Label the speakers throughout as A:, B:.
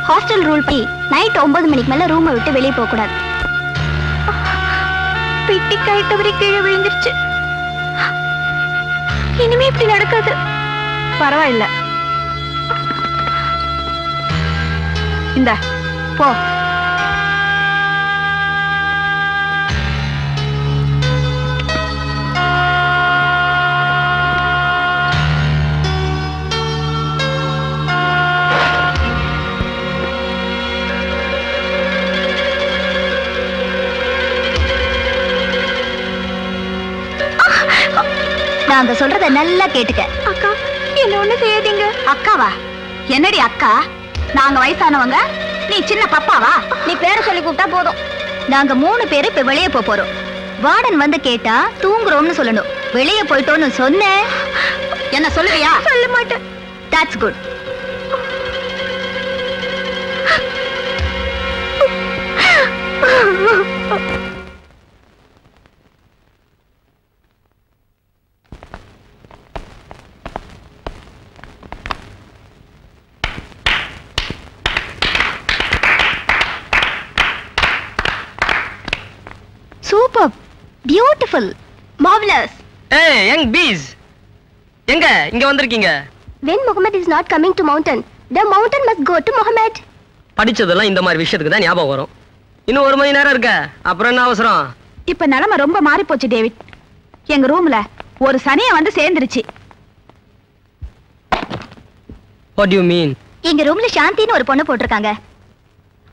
A: Hostel rule படி night 9 மணிக்கு மேல ரூமை விட்டு வெளியே போக கூடாது. பெட்டி கைட்டவரை கீழே விழுந்துருச்சு. இனிமே இப்படி நடக்காது.
B: பரவாயில்ல, இந்த போ.
A: நாங்க சொல்றத நல்லா கேட்டுக்க.
B: அக்கா, என்ன ஒண்ணு செய்யாதீங்க.
A: அக்காவா? என்னடி அக்கா? நாங்க வயசானவங்க, நீ சின்ன பப்பாவா? நீ பேரை சொல்லி கூப்பிட்டா போதும். நாங்க 3 பேரு இப்ப வெளியே போறோம். வார்டன் வந்து கேட்டா தூங்குறோம்னு சொல்லணும். வெளியே போயிட்டோம்னு சொன்ன என்ன சொல்லுவியா?
B: சொல்ல மாட்டேன்.
A: That's good. Superb, beautiful, marvelous.
C: Hey, young bees. எங்க இங்க வந்திருக்கீங்க?
A: When Muhammad is not coming to mountain, the mountain must go to Muhammad.
C: படிச்சதெல்லாம் இந்த மாதிரி விஷயத்துக்கு தான் ஞாபகம் வரும். இன்னும் 1 மணி நேரம் இருக்க, அப்புறம் என்ன அவசரம்?
B: இப்ப நிலைமை ரொம்ப மாறி போச்சு டேவிட். எங்க ரூம்ல ஒரு சனிய வந்து சேர்ந்துருச்சு.
C: What do you mean?
A: எங்க ரூம்ல சாந்தின்னு ஒரு பொண்ணு போட்டிருக்காங்க.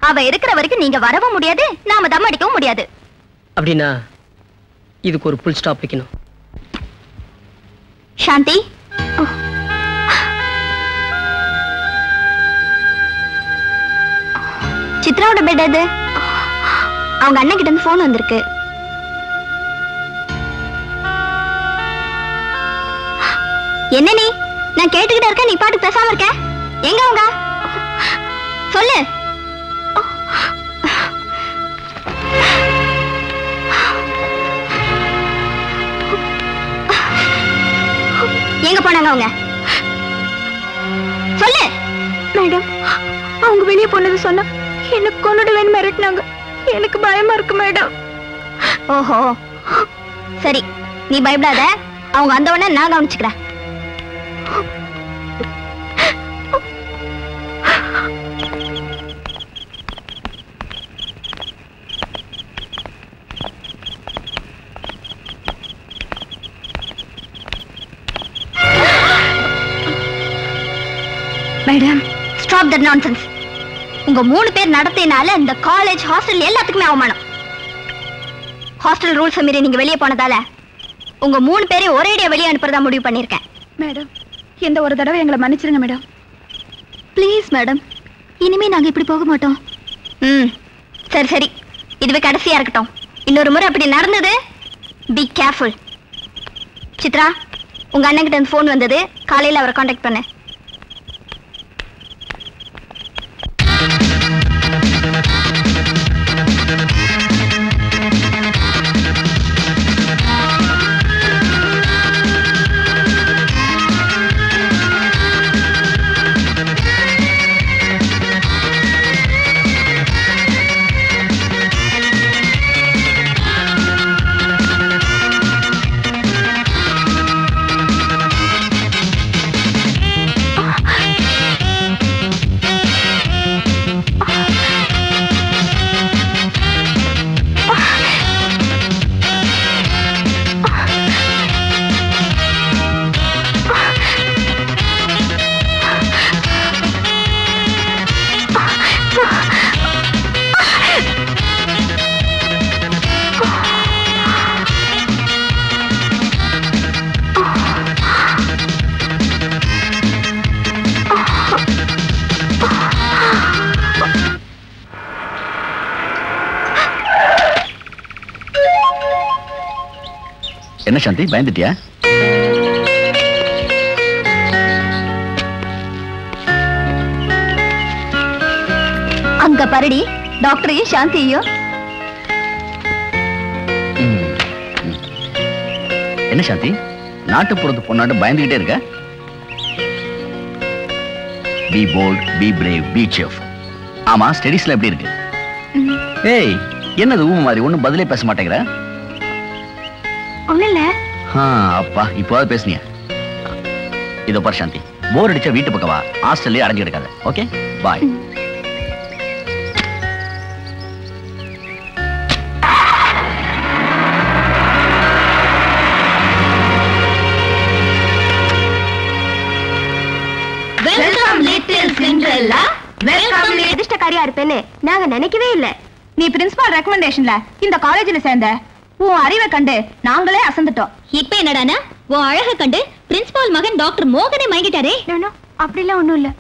A: அவ இருக்கிற வரைக்கும் நீங்க வரவும் முடியாது, நாம தம் அடிக்கவும் முடியாது.
C: அப்படின்னா இதுக்கு ஒரு புல் ஸ்டாப் வைக்கணும்.
A: சாந்தி, சித்ராவோட பெட் அது. அவங்க அண்ணன் கிட்ட இருந்து போன் வந்திருக்கு. என்ன நீ? நான் கேட்டுக்கிட்டே இருக்கேன், நீ பாட்டு பேசாம இருக்க. எங்க அவங்க? சொல்லு. எங்க போனாங்க அவங்க? சொல்லு.
B: மேடம், அவங்க வெளியே போனது சொன்னா எனக்கு கொன்னுடுவேன்னு மிரட்டினாங்க. எனக்கு பயமா இருக்கு மேடம்.
A: ஓஹோ, சரி, நீ பயப்படாத. அவங்க வந்தவொடனே நான் கவனிச்சுக்கிறேன். Madam, stop that nonsense. உங்க 3 பேர் நடத்தினால இந்த காலேஜ் ஹாஸ்டல் எல்லாத்துக்குமே அவமானம். ஹாஸ்டல் ரூல்ஸ் மீறி நீங்க வெளியே போனதால உங்க 3 பேரையும் ஒரேடியா வெளியே அனுப்புறதா முடிவு பண்ணிருக்கேன்.
B: மேடம், இந்த ஒரு தடவை எங்களை மன்னிச்சிருங்க மேடம்.
A: ப்ளீஸ் மேடம், இனிமே நாங்க இப்படி போக மாட்டோம். சரி சரி, இதுவே கடைசியா இருக்கட்டும். இன்னொரு முறை அப்படி நடந்தது, பி கேர்ஃபுல். சித்ரா, உங்க அண்ணன் கிட்ட இருந்து போன் வந்தது. காலையில அவரை கான்டாக்ட் பண்ண.
D: என்ன சாந்தி, பயந்துட்டியா?
A: அங்க பரடி டாக்டரையும் சாந்தியையும்.
D: என்ன சாந்தி, நாட்டுப்புறத்து பொண்ணாட்டு பயந்துகிட்டே இருக்க? Be bold, be brave, be cheerful. ஆமா, ஸ்டடீஸ்ல எப்படி இருக்கு? ஏய், என்னது ஊம மாதிரி ஒண்ணும் பதிலே பேச மாட்டேங்கிற?
B: ஒண்ணு இல்ல.
D: அப்பா, இப்போது பேசுனியா? இதோ பார் சாந்தி, போர் அடிச்சா வீட்டு பக்கம் வா, ஹாஸ்டல்லே அடைஞ்சு கிடக்காத. Okay, bye.
A: Welcome little Cinderella. Welcome.
B: அதிர்ஷ்டக்காரியா இருப்பேன்னு நாங்க நினைக்கவே இல்ல. நீ பிரின்சிபால் ரெக்கமெண்டேஷன்ல இந்த காலேஜ்ல சேர்ந்த உன் அறிவை கண்டு நாங்களே அசந்துட்டோம்.
A: இப்ப என்னடானா உன் அழக கண்டு பிரின்சிபால் மகன் டாக்டர் மோகனே மயங்கிட்டாரே.
B: அப்படிலாம் ஒண்ணும் இல்ல.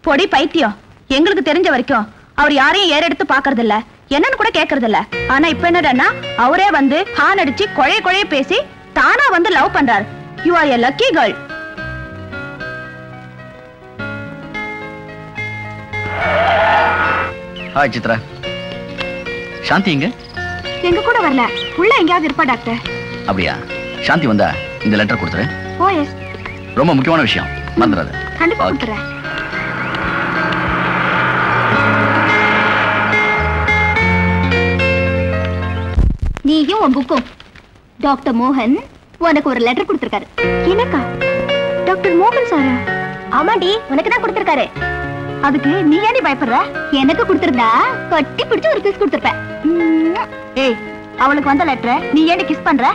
B: பொடி பைத்தியம். எங்களுக்கு தெரிஞ்ச வரைக்கும் அவர் யாரையும் ஏறெடுத்து பாக்குறது இல்ல, என்னன்னு கூட கேக்குறது இல்ல. ஆனா இப்ப என்னடானா அவரே வந்து ஹான் அடிச்சு கொழைய பேசி தானா வந்து லவ் பண்றாரு. You are a lucky girl.
D: Hi Chitra. Shanti எங்க?
B: எங்க கூட வரல, உள்ள எங்கயாவது இருப்பா டாக்டர்.
D: அப்படியா? சாந்தி வந்தா இந்த லெட்டர் கொடுத்துரு.
B: ஓ எஸ்.
D: ரொம்ப முக்கியமான விஷயம், மறந்துடாத.
B: கண்டிப்பா கொடுத்துறேன்.
A: நீயும் உன் புக்கும். டாக்டர் மோகன் உனக்கு ஒரு லெட்டர் கொடுத்திருக்காரு.
B: எனக்கா? டாக்டர் மோகன் சாரா?
A: ஆமாண்டி, உனக்கு தான் கொடுத்திருக்காரு.
B: அதுக்கு நீ ஏன் பயப்படுற?
A: எனக்கு கொடுத்திருந்தா கட்டி பிடிச்சு ஒரு கிஸ் கொடுத்திருப்பேன்.
B: ஏய், அவளுக்கு வந்த லெட்டர் நீ ஏன் கிஸ் பண்ற?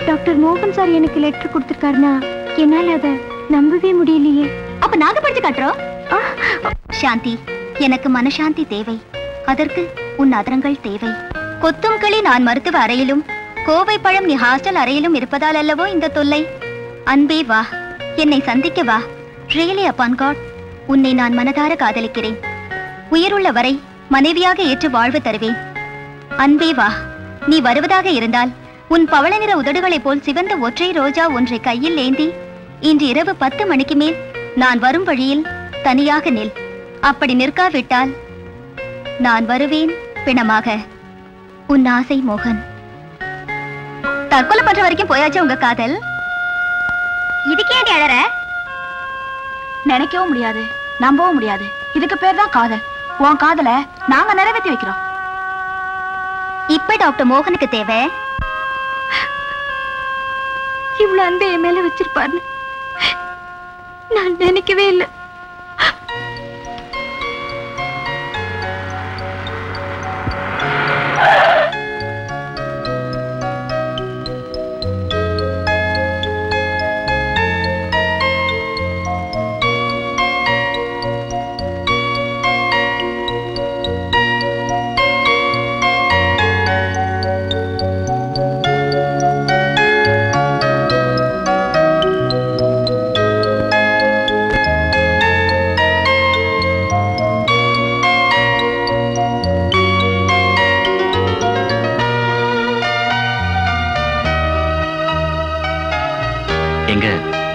B: டாக்டர் மோகன் சார் எனக்கு லெட்டர் கொடுத்திருக்காருனா என்னால அத நம்பவே முடியலையே.
A: அப்ப நாங்க படிச்சு காட்டுறோம். சாந்தி, எனக்கு மனசாந்தி தேவை, அதற்கு உன் அதரங்கள் தேவை. கொத்தும் களி நான் மருத்துவ அறையிலும், கோவை பழம் நீ ஹாஸ்டல் அறையிலும் இருப்பதால் அல்லவோ இந்த தொல்லை. அன்பே வா, என்னை சந்திக்க வா. ரியலி அப்பான் காட், உன்னை நான் மனதார காதலிக்கிறேன். உயிருள்ள வரை மனைவியாக ஏற்று வாழ்வு தருவேன். அன்பே வா, நீ வருவதாக இருந்தால் உன் பவள நிற உதடுகளைப் போல் சிவந்த ஒற்றை ரோஜா ஒன்றை கையில் ஏந்தி இன்று இரவு 10 மணிக்கு மேல் நான் வரும் வழியில் தனியாக நில். அப்படி நிற்காவிட்டால் நான் வருவேன் பிணமாக. உன் ஆசை மோகன். தற்கொலை பண்ற வரைக்கும் போயாச்சு உங்க காதல். இதுக்கே அழற?
B: நினைக்கவும் முடியாது, நம்பவும் முடியாது. இதுக்கு பேர் தான் காதல். உன் காதலை நாங்க நிறைவேற்றி வைக்கிறோம்.
A: இப்ப டாக்டர் மோகனுக்கு தேவை
B: இவ்வளவு அன்பை என் மேல வச்சிருப்பாருன்னு நான் நினைக்கவே இல்லை.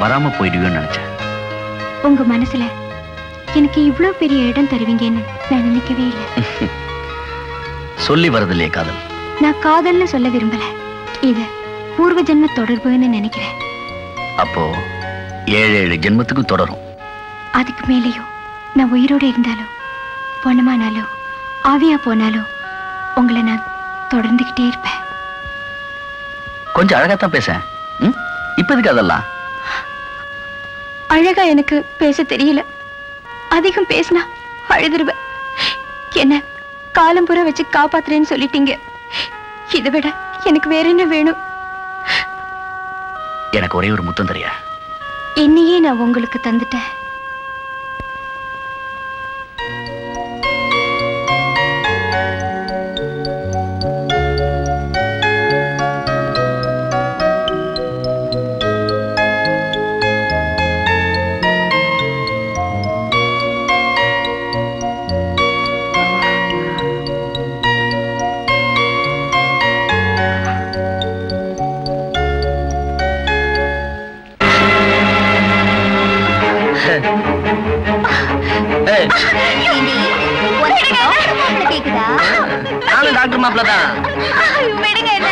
D: வராம போயிடுவேன்னு நினைச்சேன்.
B: உங்க மனசுல எனக்கு இவ்வளவு பெரிய இடம் தருவீங்கன்னு நான் நினைக்கவே இல்லை.
D: சொல்லி வரதில்லையே காதல்.
B: நான் காதல்னு சொல்ல விரும்பல, இது பூர்வ ஜென்ம தொடர்புன்னு நினைக்கிறேன்.
D: அப்போ 7 ஜென்மத்துக்கும் தொடரும்.
B: அதுக்கு மேலேயும் நான் உயிரோடு இருந்தாலும் பொணமானாலும் ஆவியா போனாலும் உங்களை நான் தொடர்ந்துகிட்டே இருப்பேன்.
D: கொஞ்சம் அழகாத்தான் பேச. இப்போதைக்கு அதெல்லாம்
B: அழகா எனக்கு பேச தெரியல. அதிகம் பேசினா அழுதுருவேன். என்ன காலம் பூரா வச்சு காப்பாத்துறேன்னு சொல்லிட்டீங்க. இதை விட எனக்கு வேற என்ன வேணும்?
D: எனக்கு ஒரே ஒரு முத்தம் தெரியா?
B: என்னையே நான் உங்களுக்கு தந்துட்டேன்.
C: நானும் டாக்டர் மாப்பிள்ள தான்.
B: விடுங்க என்ன.